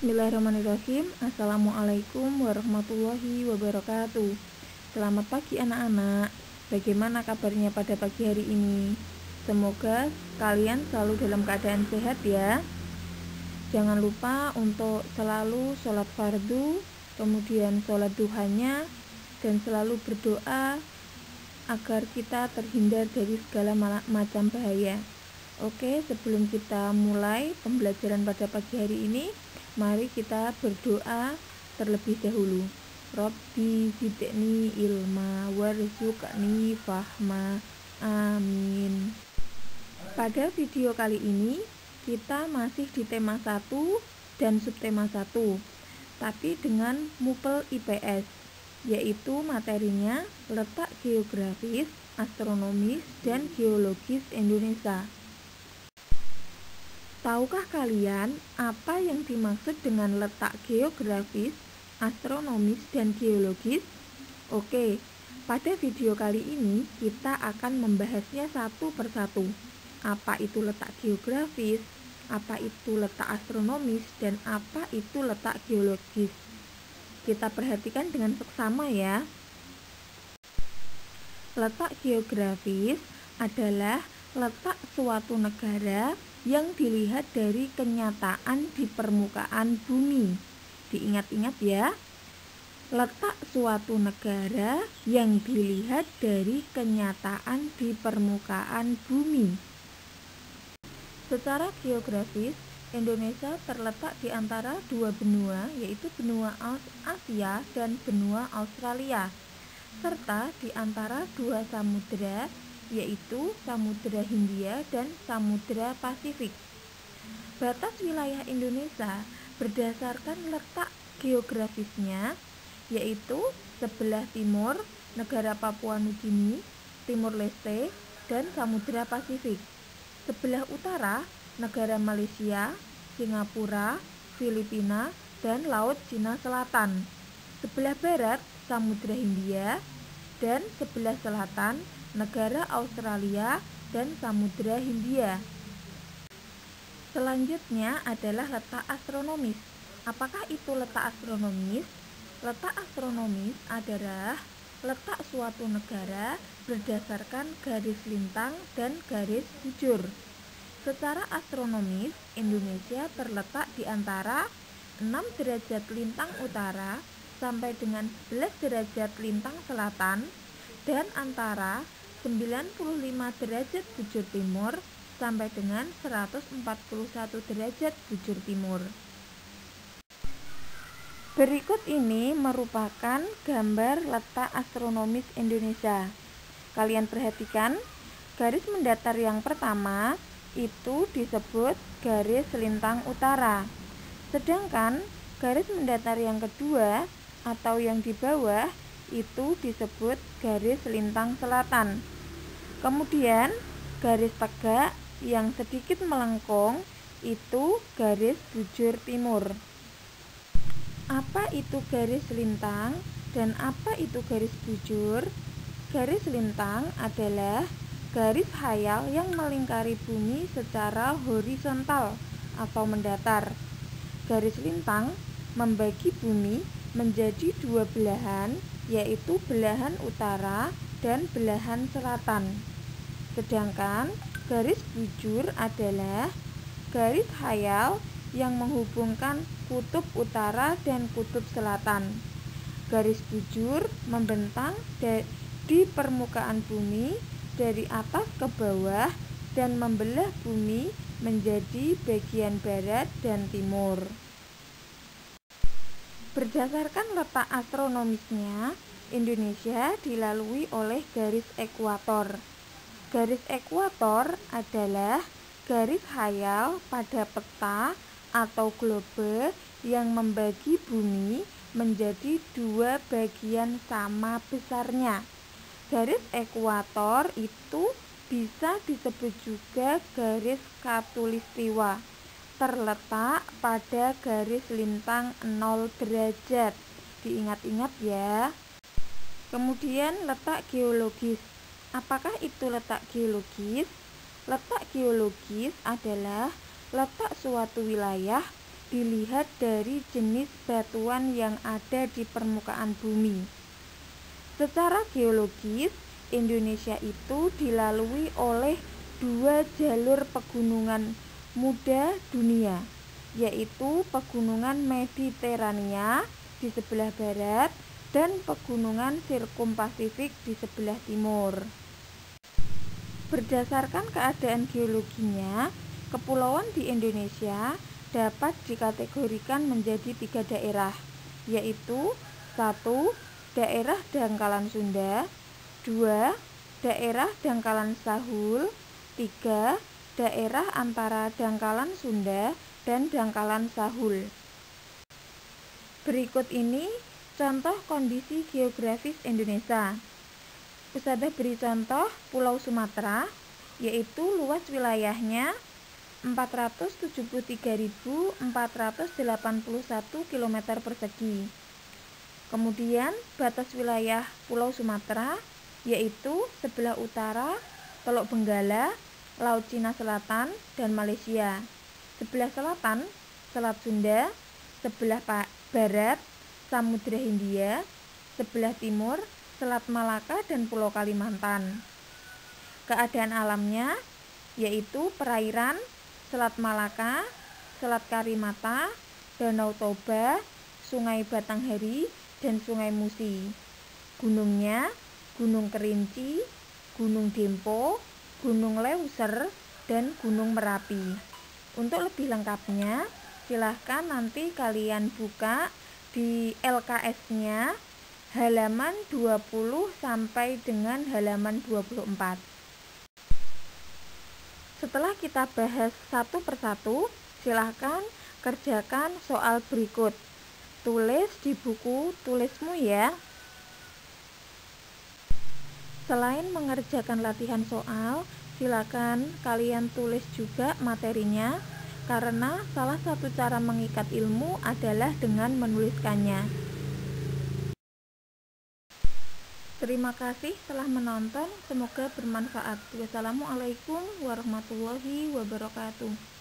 Bismillahirrahmanirrahim. Assalamualaikum warahmatullahi wabarakatuh. Selamat pagi anak-anak. Bagaimana kabarnya pada pagi hari ini? Semoga kalian selalu dalam keadaan sehat ya. Jangan lupa untuk selalu sholat fardu, kemudian sholat duhanya, dan selalu berdoa agar kita terhindar dari segala macam bahaya. Oke, sebelum kita mulai pembelajaran pada pagi hari ini, mari kita berdoa terlebih dahulu. Rabbi zidni ilma warzuqni fahma. Amin. Pada video kali ini kita masih di tema 1 dan subtema 1, tapi dengan MUPEL IPS, yaitu materinya letak geografis, astronomis, dan geologis Indonesia. Tahukah kalian apa yang dimaksud dengan letak geografis, astronomis, dan geologis? Oke, pada video kali ini kita akan membahasnya satu persatu. Apa itu letak geografis, apa itu letak astronomis, dan apa itu letak geologis. Kita perhatikan dengan seksama ya. Letak geografis adalah letak suatu negara yang dilihat dari kenyataan di permukaan bumi. Diingat-ingat ya, letak suatu negara yang dilihat dari kenyataan di permukaan bumi. Secara geografis, Indonesia terletak di antara dua benua, yaitu benua Asia dan benua Australia, serta di antara dua samudera, yaitu Samudra Hindia dan Samudra Pasifik. Batas wilayah Indonesia berdasarkan letak geografisnya, yaitu sebelah timur negara Papua Nugini, Timur Leste, dan Samudra Pasifik. Sebelah utara negara Malaysia, Singapura, Filipina, dan Laut Cina Selatan. Sebelah barat Samudra Hindia, dan sebelah selatan negara Australia dan Samudra Hindia. Selanjutnya adalah letak astronomis. Apakah itu letak astronomis? Letak astronomis adalah letak suatu negara berdasarkan garis lintang dan garis bujur. Secara astronomis, Indonesia terletak di antara 6 derajat lintang utara sampai dengan 11 derajat lintang selatan, dan antara 95 derajat bujur timur sampai dengan 141 derajat bujur timur. Berikut ini merupakan gambar letak astronomis Indonesia. Kalian perhatikan, garis mendatar yang pertama itu disebut garis lintang utara. Sedangkan garis mendatar yang kedua atau yang di bawah itu disebut garis lintang selatan. Kemudian garis tegak yang sedikit melengkung itu garis bujur timur. Apa itu garis lintang dan apa itu garis bujur? Garis lintang adalah garis khayal yang melingkari bumi secara horizontal atau mendatar. Garis lintang membagi bumi menjadi dua belahan, yaitu belahan utara dan belahan selatan. Sedangkan garis bujur adalah garis khayal yang menghubungkan kutub utara dan kutub selatan. Garis bujur membentang di permukaan bumi dari atas ke bawah dan membelah bumi menjadi bagian barat dan timur. Berdasarkan letak astronomisnya, Indonesia dilalui oleh garis ekuator. Garis ekuator adalah garis khayal pada peta atau globe yang membagi bumi menjadi dua bagian sama besarnya. Garis ekuator itu bisa disebut juga garis khatulistiwa, terletak pada garis lintang 0 derajat. Diingat-ingat ya. Kemudian letak geologis. Apakah itu letak geologis? Letak geologis adalah letak suatu wilayah dilihat dari jenis batuan yang ada di permukaan bumi. Secara geologis, Indonesia itu dilalui oleh 2 jalur pegunungan muda dunia, yaitu Pegunungan Mediterania di sebelah barat dan Pegunungan Sirkumpasifik di sebelah timur. Berdasarkan keadaan geologinya, kepulauan di Indonesia dapat dikategorikan menjadi 3 daerah, yaitu 1. Daerah dangkalan Sunda, 2. Daerah dangkalan Sahul, 3. Daerah antara dangkalan Sunda dan dangkalan Sahul. Berikut ini contoh kondisi geografis Indonesia. Ustadzah beri contoh Pulau Sumatera, yaitu luas wilayahnya 473.481 km persegi. Kemudian batas wilayah Pulau Sumatera yaitu sebelah utara Teluk Benggala, Laut Cina Selatan, dan Malaysia. Sebelah selatan Selat Sunda, sebelah barat Samudra Hindia, sebelah timur Selat Malaka dan Pulau Kalimantan. Keadaan alamnya yaitu perairan Selat Malaka, Selat Karimata, Danau Toba, Sungai Batanghari, dan Sungai Musi. Gunungnya Gunung Kerinci, Gunung Dempo, Gunung Leuser, dan Gunung Merapi. Untuk lebih lengkapnya, silahkan nanti kalian buka di LKS-nya halaman 20 sampai dengan halaman 24. Setelah kita bahas satu persatu, silahkan kerjakan soal berikut. Tulis di buku tulismu ya. Selain mengerjakan latihan soal, silakan kalian tulis juga materinya, karena salah satu cara mengikat ilmu adalah dengan menuliskannya. Terima kasih telah menonton, semoga bermanfaat. Wassalamualaikum warahmatullahi wabarakatuh.